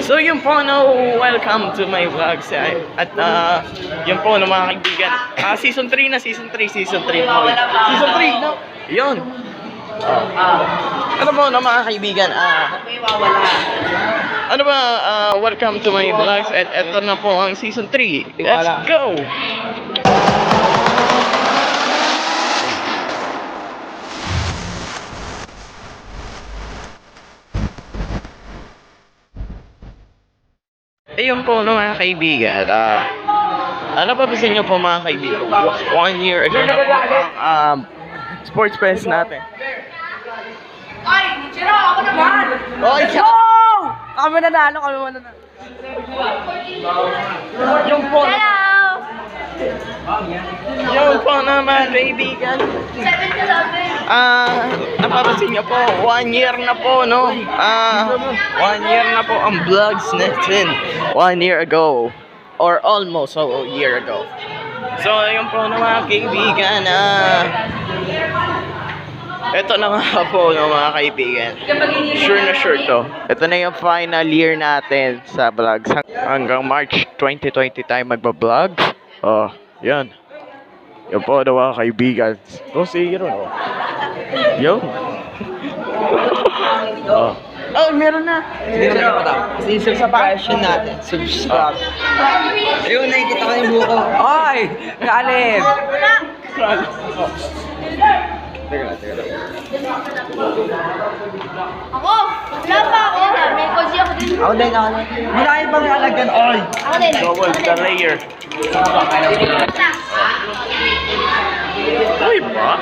So yun po, no, welcome to my vlog. At yun po, no, mga kaibigan. Season 3 na, season 3 po. Season 3, no? Yun. Ano po, no, mga kaibigan? Ano ba, welcome to my vlogs. At eto na po ang season 3. Let's go! Ayun po, no, mga kaibigan. Ano pa ba sa inyo po, mga kaibigan? 1 year ago na po ang sports fest natin. Ay, Chiro, ako naman! Oy, Go! Kami nanalo, kami mananalo. yung po, Hello! yung po, no, mga kaibigan. 7 ka sabi. Napapansin niyo po, 1 year na po, no? 1 year na po ang vlogs natin. 1 year ago. Or almost a year ago. So, yun po na mga kaibigan. Ito na nga po, no, mga kaibigan. Sure na sure to. Ito na yung final year natin sa vlogs. Hanggang March 2020 tayo magbablog. Oh, yan. Yan po, no, mga kaibigan. So, si Hero, no? Yo. Oh, meron na. Hindi naman pa daw. Kasi subscription natin. Subscribe. Ayun, nakikita ko yung buko. Ay! Galit! Teka. Ako! Wala pa ako. May kosi ako din. Ako din. Marami pang lalagyan all. Ako din. Double the layer. Ay ba?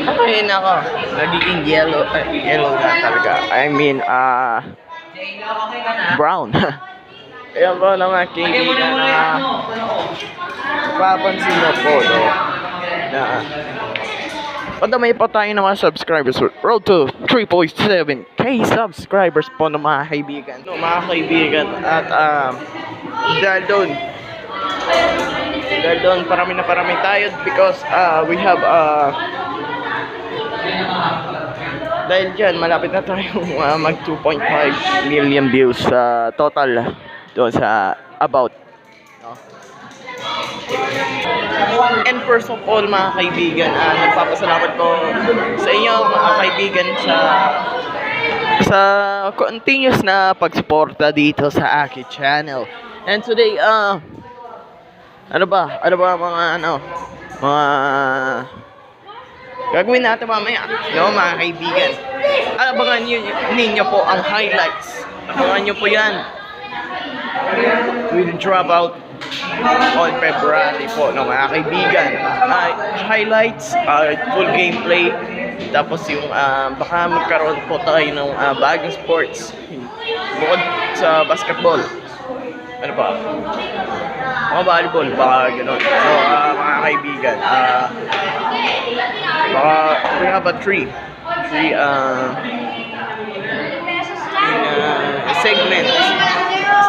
Ay, nako. Nagiging yellow na talaga. I mean, brown. Ayan po naman, kaibigan na papansin mo po, no? Na padamay pa tayo ng mga subscribers. Road to 3.7k subscribers po ng mga kaibigan. No, mga kaibigan. At dahil doon parami tayo because we have dahil dyan malapit na tayong mag 2.5 million views total doon sa about, no? And first of all, mga kaibigan, nagpapasalamat po sa inyo, mga kaibigan, sa continuous na pagsuporta dito sa aking channel. And today, ano ba mga gagawin natin mamaya, no, mga kaibigan. Abangan ninyo po ang highlights. Abangan nyo po yan. We'll drop out on February po, no, mga kaibigan. Highlights, full gameplay. Tapos yung baka magkaroon po tayo ng bagong sports bukod sa basketball. Ano pa? Mga volleyball, baka gano'n. So, mga kaibigan, baka we have a three segment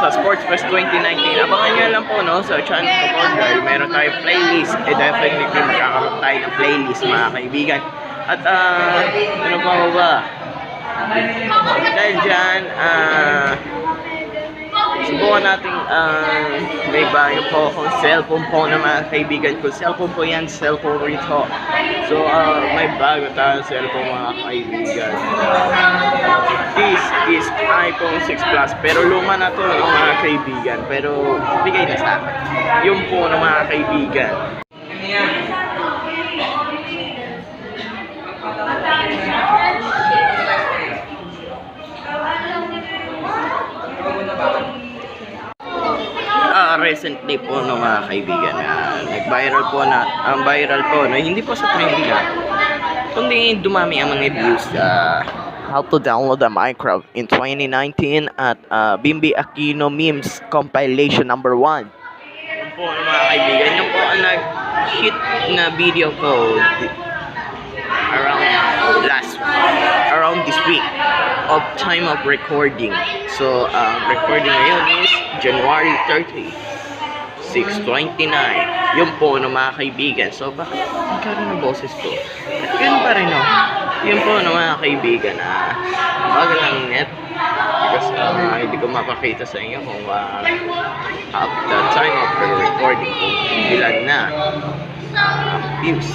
sa Sports Fest 2019. Abangan nyo lang po, no, sa channel ko po, dahil meron tayong playlist. Definitely magkakaroon tayo ng playlist, mga kaibigan. At ano pa ba? Dahil dyan, subukan natin may bago po akong cellphone po na mga kaibigan ko. Cellphone po yan, cellphone rito. So, may bago tayong cellphone, mga kaibigan. This is iPhone 6 Plus. Pero luma na to, mga kaibigan. Pero bigay na sa akin. Yung po ng mga kaibigan. Recently po, no, mga kaibigan, nag-viral po na, ang viral po, no, hindi po sa trending, kundi dumami ang mga views. How to download the Minecraft in 2019 at Bimbi Aquino memes compilation number 1. Yun po, no, mga kaibigan, yun po ang nag-hit na video ko around this week of time of recording. So, recording ngayon is January 30, 6:29. Yun po, no, mga kaibigan. So, bakit nagkaroon ng boses ko? Ganun pa rin, no? Yun po, no, mga kaibigan. Bago lang net. Because hindi ko mapakita sa inyo kung at the time of the recording kung ilan na views.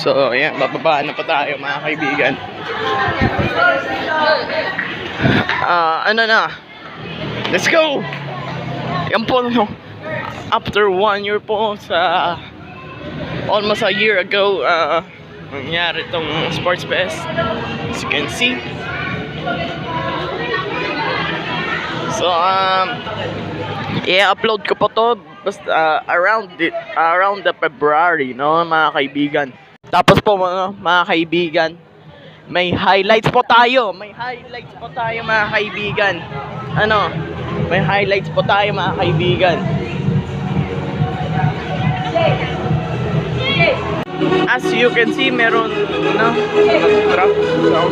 So, ayan, bababa na pa tayo mga kaibigan. Ano na? Let's go! Yan po, no? After 1 year po sa almost a year ago, nangyari itong Sports Fest. As you can see. So, i-upload ko po to basta around the February, no, mga kaibigan. Tapos po, mga kaibigan, may highlights po tayo. May highlights po tayo, mga kaibigan. Ano? May highlights po tayo, mga kaibigan. As you can see, meron na truck. So,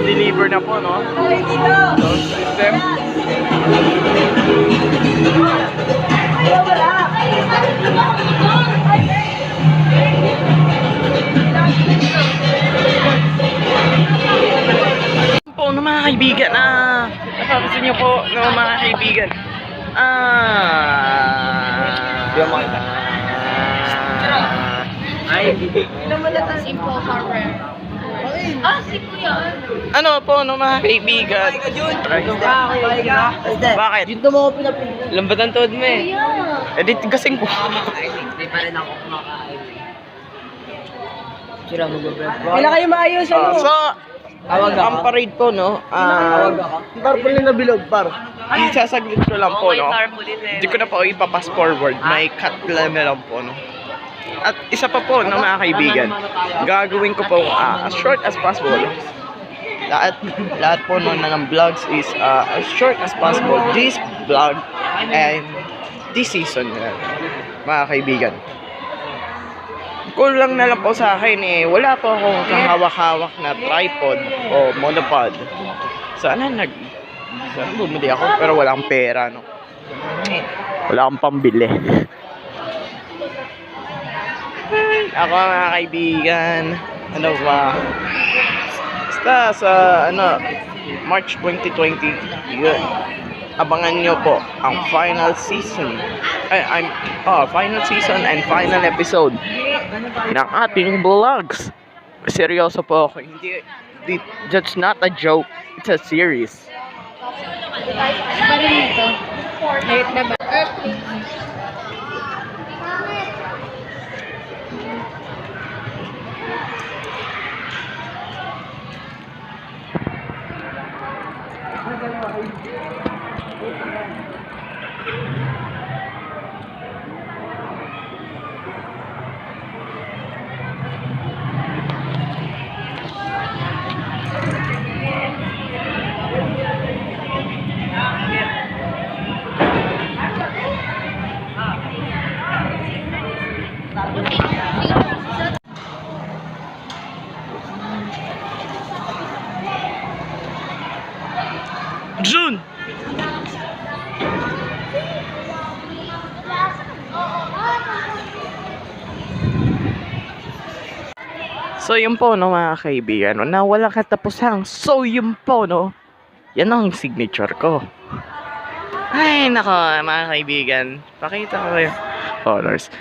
i-deliver na po, no? Sound system. Po, no, mga kaibigan, napapansin nyo po, no, mga kaibigan, Simple hardware. Si Kuya. ano po, no, mga kaibigan, bakit? Dito mo ako pinapili. Lambat ang tuhod mo eh. Kuya. Edit gasing ko. Hindi pa rin ako kumakain. Sira mo ba, bro? Kailan kayo maayos, So, Tawag ako. ang parade po, no, Tawag ako. tarpaulin na bilog, par. Isasaglit ko lang po, no. Hindi ko na po ipapass forward. May cut lang na lang po, no. At isa pa po, no, mga kaibigan, gagawin ko po as short as possible. Lahat po no, ng vlogs is as short as possible. This vlog and this season, mga kaibigan. Kulang na lang po sa akin eh, wala po akong kahawak-hawak na tripod o monopod. Sana bumili ako pero wala akong pera, no. Wala akong pambili. Ako, mga kaibigan, ano ba? Basta sa March 2020, yun. Abangan nyo po ang final season. Final season and final episode ng ating vlogs. Seryoso po ako. Hindi, that's not a joke. It's a series. June! So yun po, no, mga kaibigan, no, na walang katapusan. So yun po, no, yan ang signature ko. Ay nako, mga kaibigan, pakita ko kayo colors.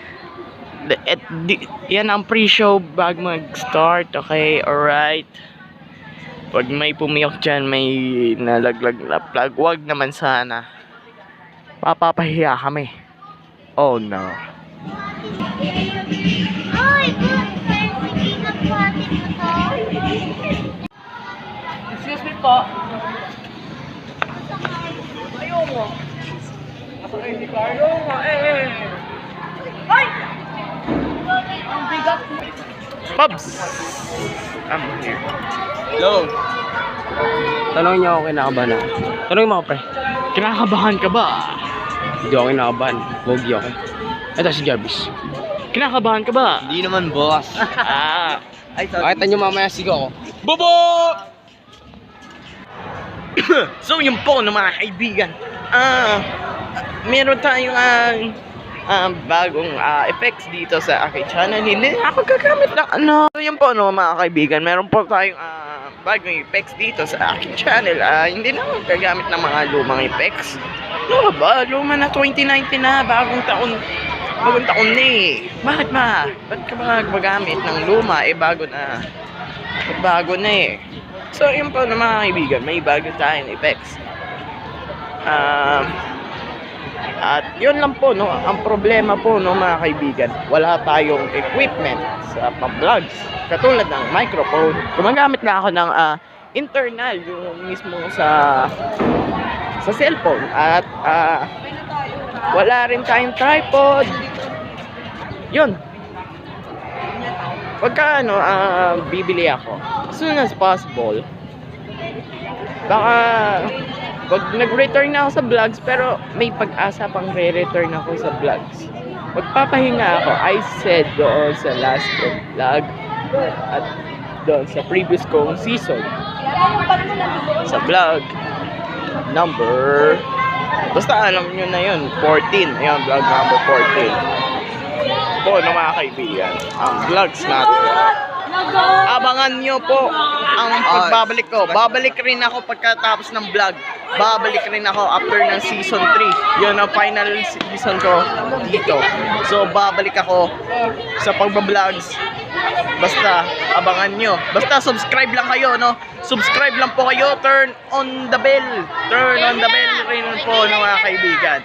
Yan ang pre-show bago mag-start. Okay, alright. Pag may pumiyok dyan, may nalaglag na plug, wag naman sana. Papapahiya kami. Oh no. Ay, sige na po ating ito. Excuse me po. Ayaw mo. Masakay si Carlo. Ay! Ang bigat mo. Pubs! I'm here. Hello. Tanongin niyo ako kinakabahan ako. Tanongin mo ako, pre. Kinakabahan ka ba? Hindi ako kinakabahan. Pogi ako. Ito si Jarvis. Kinakabahan ka ba? Hindi naman, boss. Ay, sorry. Makita niyo mamaya sigaw ako. Bobo! So yun po no mga kaibigan. Meron tayong bagong effects dito sa aking channel. Hindi ako gagamit ng ano. So yun po no mga kaibigan. Meron po tayong bagong effects dito sa aking channel. Hindi na ako gagamit ng mga lumang effects. Ano ba? Luma na 2019 na. Bagong taon na eh. Bakit ba? Ba't ka ba magamit ng luma? Bago na eh. So yun po na mga kaibigan, may bago tayong effects. At yun lang po no, ang problema po no mga kaibigan, wala tayong equipment sa pang-vlogs. Katulad ng microphone, gumagamit na ako ng internal, yung mismo sa cellphone. At wala rin tayong tripod. Yun. Pagka bibili ako as soon as possible, baka pag nag-return na ako sa vlogs, pero may pag-asa pang re-return ako sa vlogs. Magpapahinga ako, I said doon sa last vlog at doon sa previous kong season sa vlog number, basta alam nyo na yun, 14. Ayan, vlog number 14 po no mga kaibigan, ang vlogs natin. Abangan nyo po ang pagbabalik ko. Babalik rin ako pagkatapos ng vlog. Babalik rin ako after ng season 3. Yun ang final season ko dito. So babalik ako sa pagbablog. Basta abangan nyo. Basta subscribe lang kayo no. Subscribe lang po kayo. Turn on the bell. Turn on the bell rin po no mga kaibigan,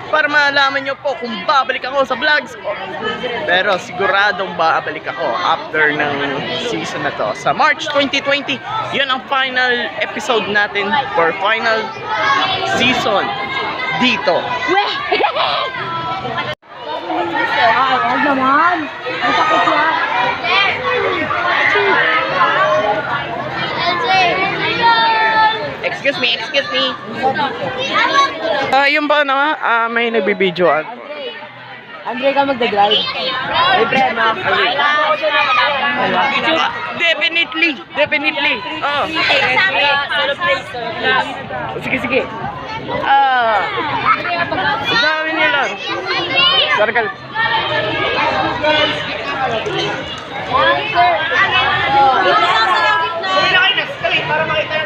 para malaman nyo po kung babalik ako sa vlogs ko. Pero siguradong babalik ako after ng season na to. Sa March 2020, yun ang final episode natin for final season dito. Huwag naman. Masakit yan. Excuse me. Yun ba na may nagbibidyoan po. Andre ka magdadrive. Definitely. Oh. Sige. Dami nila. Circle. Para makita.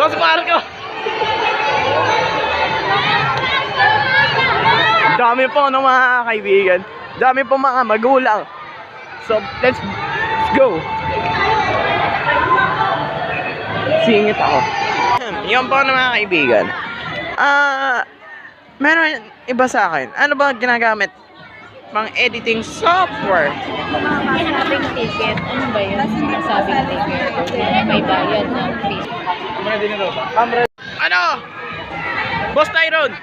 Los Marco! Dami po no mga kaibigan. Dami po mga magulang. So let's go. Singit ako. Yan po no mga kaibigan. Meron iba sa akin. Ano ba ginagamit? Pang editing software. Sinasabing ticket, ano ba yun? Sinasabing ticket, may bayad ng fee. Ano? Boss Tyron!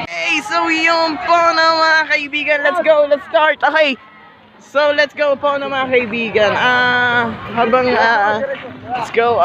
Hey, so yun po na mga kaibigan. Let's go, let's start. Okay. So let's go po na mga kaibigan. Let's go.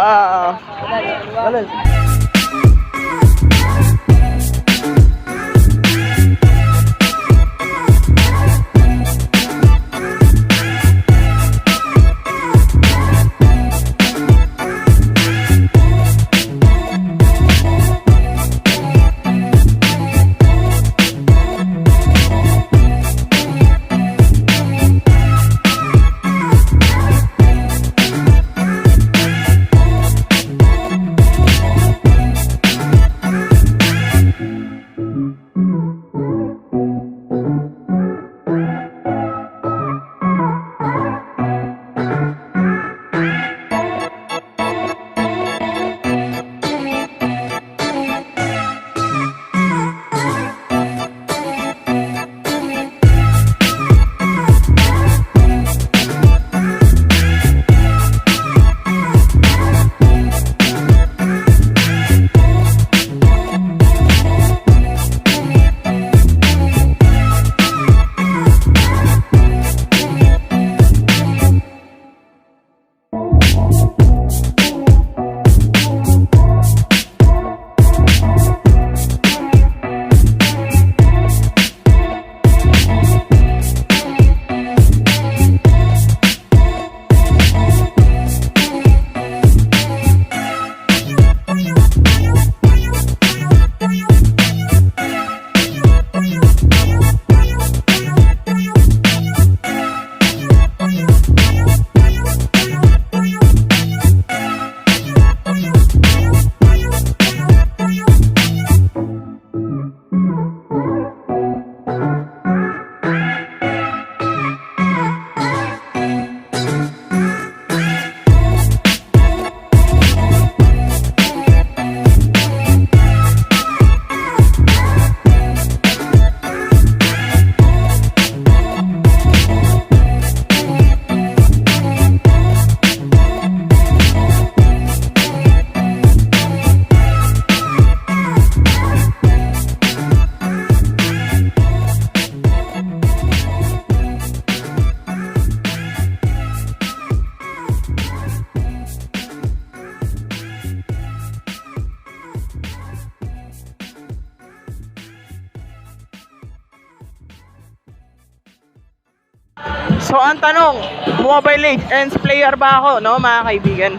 So ang tanong, Mobile Legends player ba ako, no mga kaibigan?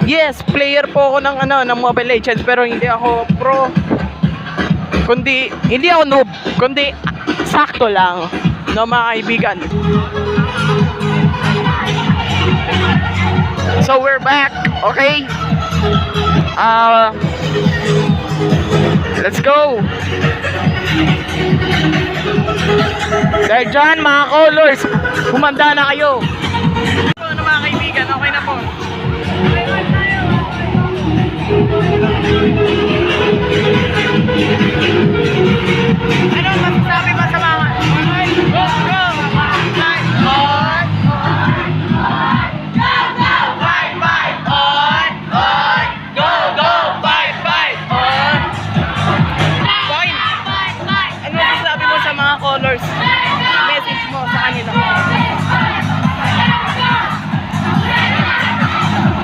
Yes, player po ako ng Mobile Legends, pero hindi ako pro. Hindi ako noob, kundi sakto lang, no mga kaibigan. So we're back, okay? Let's go. Dahil dyan, mga colors, humanda na kayo. Ano mga kaibigan, okay na po. Ano masasabi mo sa mga? Go, go! Fight, on! Fight, fight, on! On! Go, go! Fight, fight, on! Fine! Ano masasabi mo sa mga colors? Message mo sa kanila.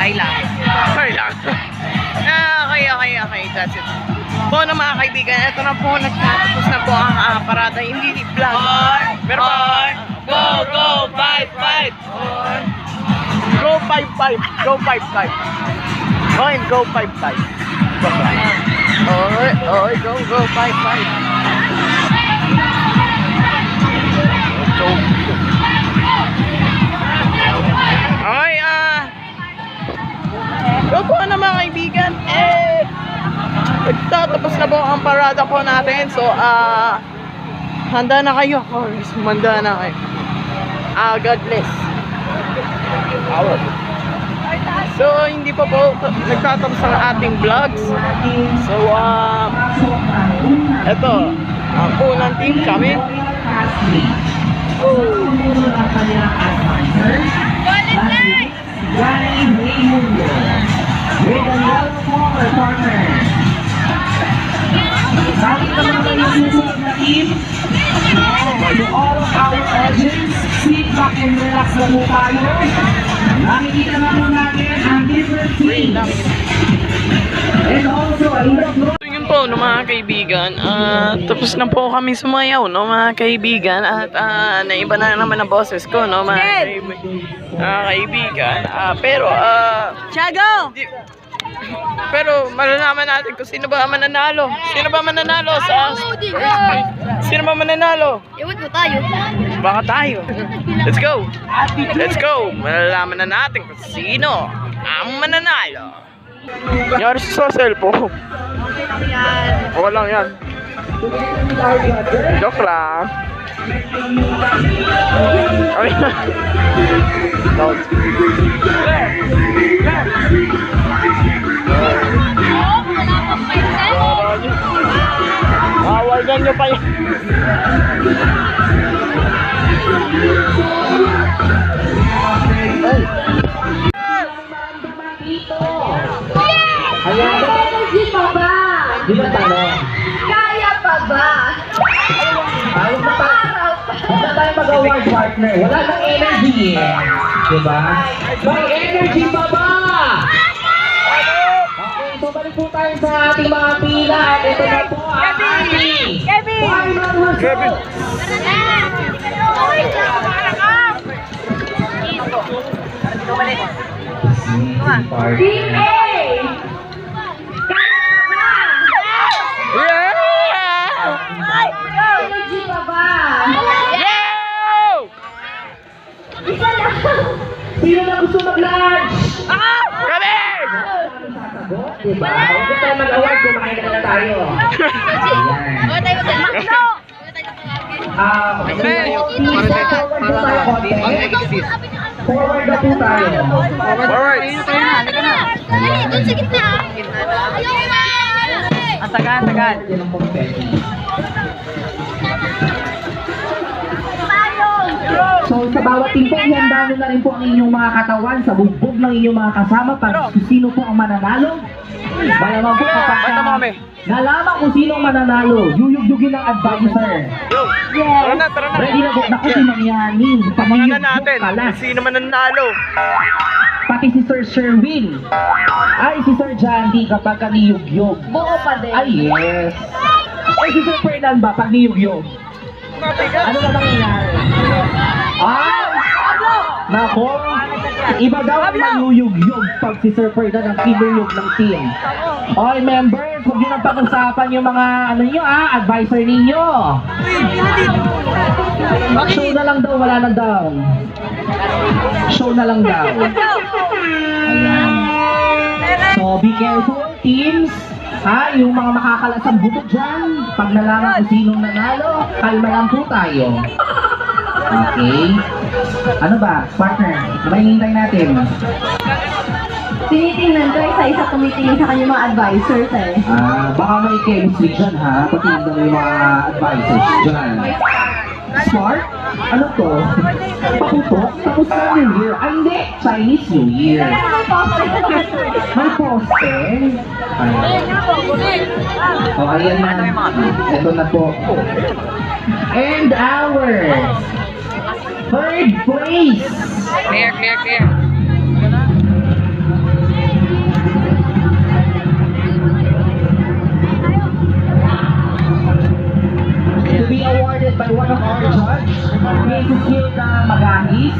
Ay lang. Okay, that's it. Po na mga kaibigan, ito na po, nagtatapos na po ang parada, hindi vlog. Pero go, go, fight, fight. Go, 5-5. Go, 5-5. Okay, go, 5-5. Okay, go, 5-5. Okay, go po na mga kaibigan. Nagtatapos na po ang parada po natin. So, handa na kayo. Handa na kayo. God bless. So, hindi pa po nagtatapos ang ating vlogs. So, eto, ang unang team kami. With a lot more partners. Bakit naman ang susunod na team? To all of our audience, sit back and relax na po tayo. Nakikita na po natin ang different teams. And also, So yun po no mga kaibigan, tapos na po kami sumayaw no mga kaibigan at naiba na naman ang boses ko no mga kaibigan. Tiago! Pero malalaman natin kung sino ba mananalo. Sino ba mananalo sa... Sino ba mananalo? Iwan ko tayo. Baka tayo. Let's go. Let's go. Malalaman na natin kung sino ang mananalo. Nangyari sa cellphone. Okay lang yan. Joke lang. Ay. Awagan nyo pa yan. energy pa ba? Di ba tanong? Kaya pa ba? Ayaw na tayo mag-award partner. Wala kang energy eh. Di ba? May energy pa ba? Okay, so balik po tayo sa ating mga pila. At ito na po ang ating final results. Team A! Energy pa ba? Sino na gusto mag-lunch? Kami! Diba? Huwag na tayo mag-award, kumain na tayo. Forward na po tayo. Forward. Ang tagal. So sa bawat team po, ihanda nyo na rin po ang inyong mga katawan sa bugbog ng inyong mga kasama para kung sino po ang mananalo. Malamang po kapag nalaman kung sino ang mananalo, yuyugdugin ng advisor. Tara na. Ready na po, naku si Mangyani. Tingnan natin. Sino man nanalo? Pati si Sir Sherwin. Ay, si Sir Jandy kapag kaniyugyog. Buo pa din. Ay, yes. Ay, si Sir Fernan ba pag niyugyog? Ano na nangyayari? Ay! Nako, iba daw ang manuyugyug pag si Sir Ferdan ang kinuyog ng team. All members, huwag nyo nang pag-usapan yung mga advisor ninyo. Show na lang daw, wala na daw. Show na lang daw. Ayan. So, be careful, teams. Ha, yung mga makakalasang buto dyan, pag nalaman kung sinong nanalo, kalma lang po tayo. Okay. Ano ba, partner? Ano ba hinihintay natin? Tinitingnan ko, isa-isa tumitingin sa kanyang mga advisors eh. Baka may chemistry dyan ha, patingin daw yung mga advisors dyan. Smart? Ano to? Paputok? Tapos na New Year? Ay hindi! Chinese New Year. May poste? O ayan na. Ito na po. And our third place. Clear. To be awarded by one of our judges, Mrs. Hilda Magahis.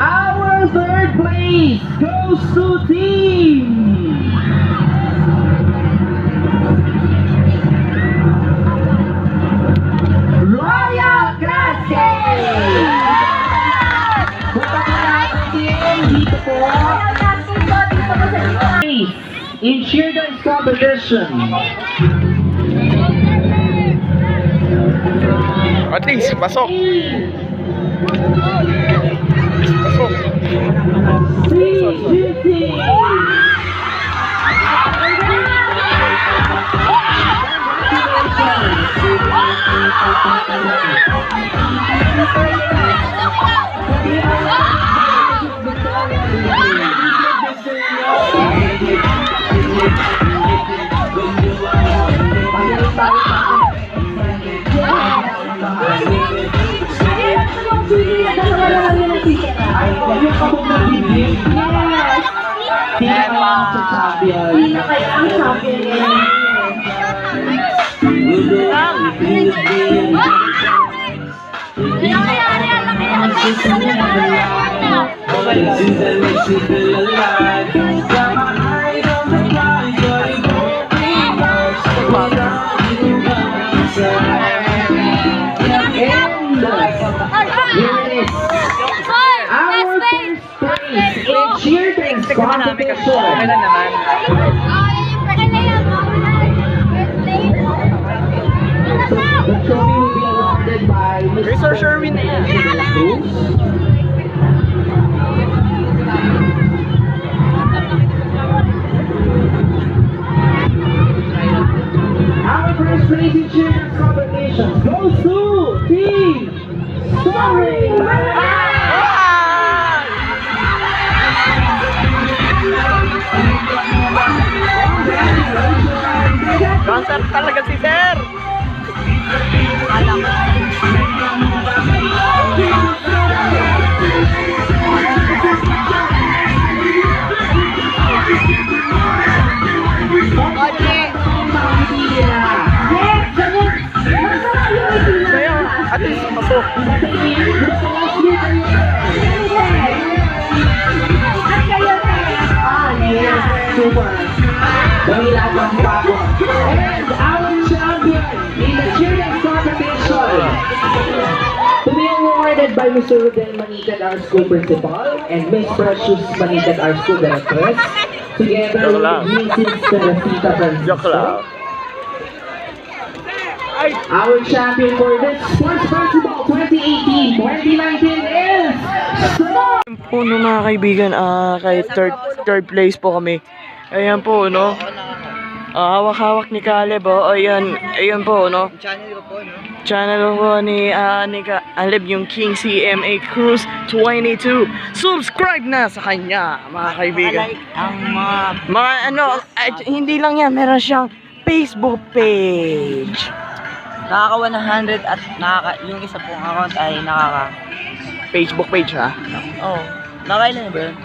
Our third place goes to team Royal Classic! Punta po natin dito po. In cheerleading competition. At least, pasok. Pasok. 350. The trophy will be awarded by Mr. Sherwin. Our first place in children's competition goes to Team Soaring Cancer talaga si Sir. Kaya, at least pasok. Super. Dahil ang bago. And our champion in the cheerleading competition to be awarded by Mr. Rudel Manigat, our school principal, and Miss Precious Manigat, our school directress, together with Mrs. Teresita Francisco. Our champion for this Sports Basketball 2018-2019 is Puno mga kaibigan, kay third place po kami. Ayan po, no? Hawak-hawak ni Caleb, oh. Ayan po, no? Channel po ni Caleb, yung King CMA Cruz 22. Subscribe na sa kanya, mga kaibigan. Hindi lang yan, meron siyang Facebook page. Nakaka 100 at yung isa pong account ay Facebook page, ha? Oh, nakailan ba yun?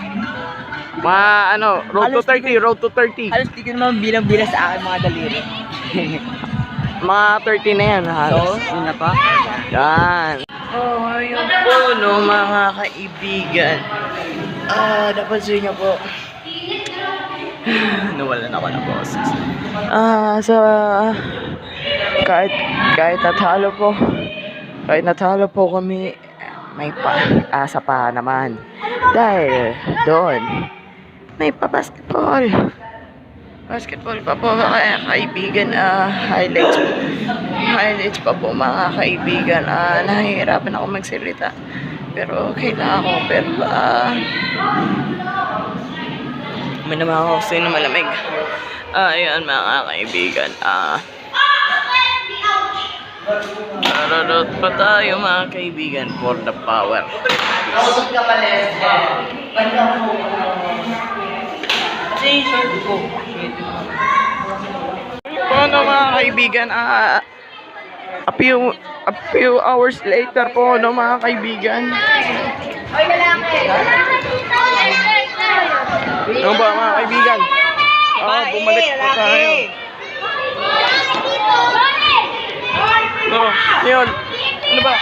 Road to 30, road to 30. Halos di ko naman bilang-bilang sa akin mga daliri. mga 30 na yan. Halos. Yun na pa. Yan. Oh, ayun po, no, mga kaibigan. Napansin niyo po. Nawalan ako ng boses. Kahit natalo po kami, may asa pa naman. Dahil doon, may pa-basketball. Basketball pa po mga kaibigan. Highlights pa po mga kaibigan. Nahihirapan ako magsalita. Pero okay lang ako. Pero may naman ako kasi na malamig. Ayan mga kaibigan. Nararot pa tayo mga kaibigan for the power. Paano mga kaibigan? A few hours later po, no mga kaibigan. Ano ba mga kaibigan? Bumalik po tayo. No, yun. Ano ba?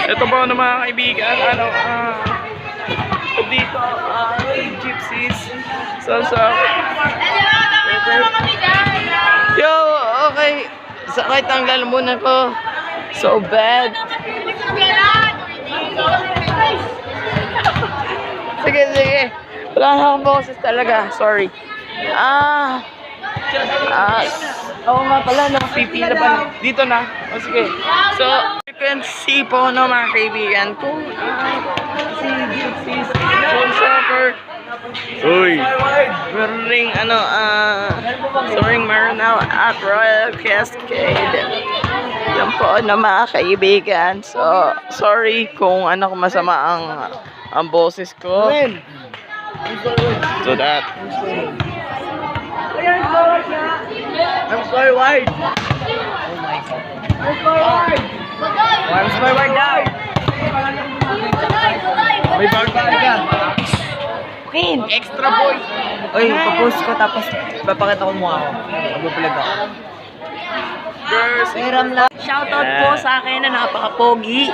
Ito po ano mga kaibigan, dito, gypsies, salsa. Yo, okay. Sakit ang lalamunan ko. So bad. Sige. Wala na akong boses talaga. Sorry. Oo nga pala, nakapipila pa na. Dito na. O sige. So, you can see po, no, mga kaibigan, kung si Gypsies, Soul Surfer, meron ring, Maranao at Royal Cascade. Yan po, no, mga kaibigan. So, sorry kung kung masama ang boses ko. So that. I'm sorry, wide. Oh my God. I'm sorry, wide now. May barbar ka. Kin, extra boy. Oy, papost ko tapos papakita ko mukha ko. Mag-vlog ako. Girls, Shoutout po sa akin na napaka-pogi.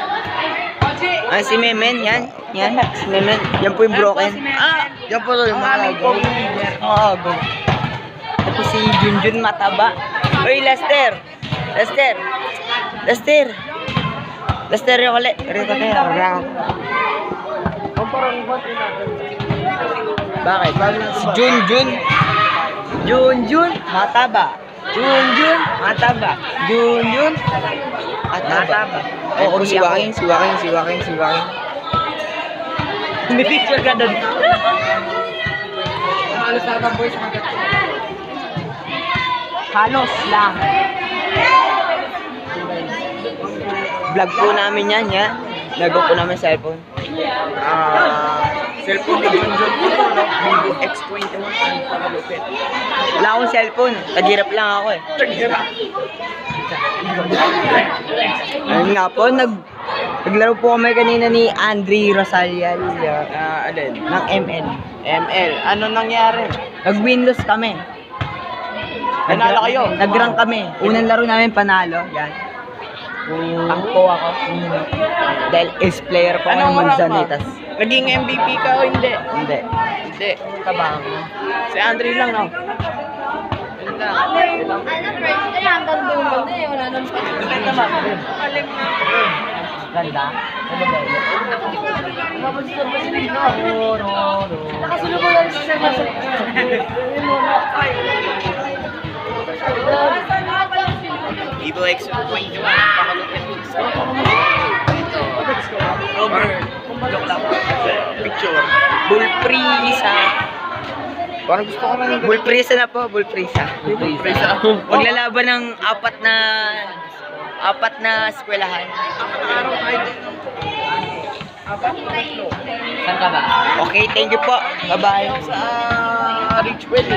Ay, si Memen, yan. Si Memen. Yan po yung broken. Yan po yung mga go. Oo, go. Tapos si Junjun mataba. Oy, Lester yung ulit. Bakit? Si Junjun mataba. Oo, si Waking. Hindi-picture ka doon. Halos lang. Vlog po namin yan. Vlog po namin cellphone. cellphone ni Junjun po to, no? Vivo X21. Pakalupit. Wala akong cellphone. Tagirap lang ako eh. Ayun nga po, naglaro po kami kanina ni Andre Rosalial. Alin? Ng ML. ML. Ano nangyari? Nag-Windows kami. Panalo kayo? Nag-rank kami. Unang laro namin panalo. Yan. Tangko ako. Dahil ace player po ako ng Manzanitas. Naging MVP ka o hindi? Hindi. Hindi. Tabang. Si Andre lang, no? Yun lang. Hanggang dulo na eh. Wala nang Ganda. nakasunod mo lang sa sarili. Vivo X21. Pakalupit. Robert. Joke lang. Picture. Bullprisa. Parang gusto ko lang. Bullprisa na po. Bullprisa. Maglalaban ng apat na eskwelahan. Saan ka ba? Okay, thank you po. Bye-bye. Sa Richwell.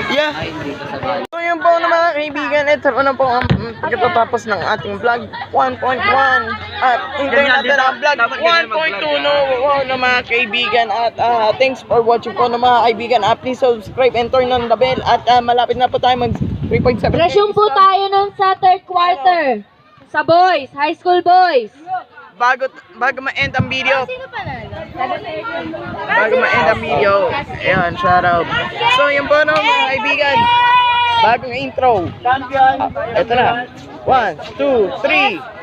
Yeah. Ay, dito sa bahay. So yun yun po na mga kaibigan, ito na po ang pagkatapos ng ating vlog 1.1 at hintayin natin ang vlog 1.2 no na mga kaibigan at thanks for watching po na mga kaibigan. Please subscribe and turn on the bell at malapit na po tayo mag 3.7. Resume po tayo nun sa third quarter. Sa boys, high school boys. Bago ma-end ang video. Sino pa na? Bago ma-end ang video. Ayan, shout out. So, yun po no mga kaibigan. Bagong intro. Ito na. 1, 2, 3.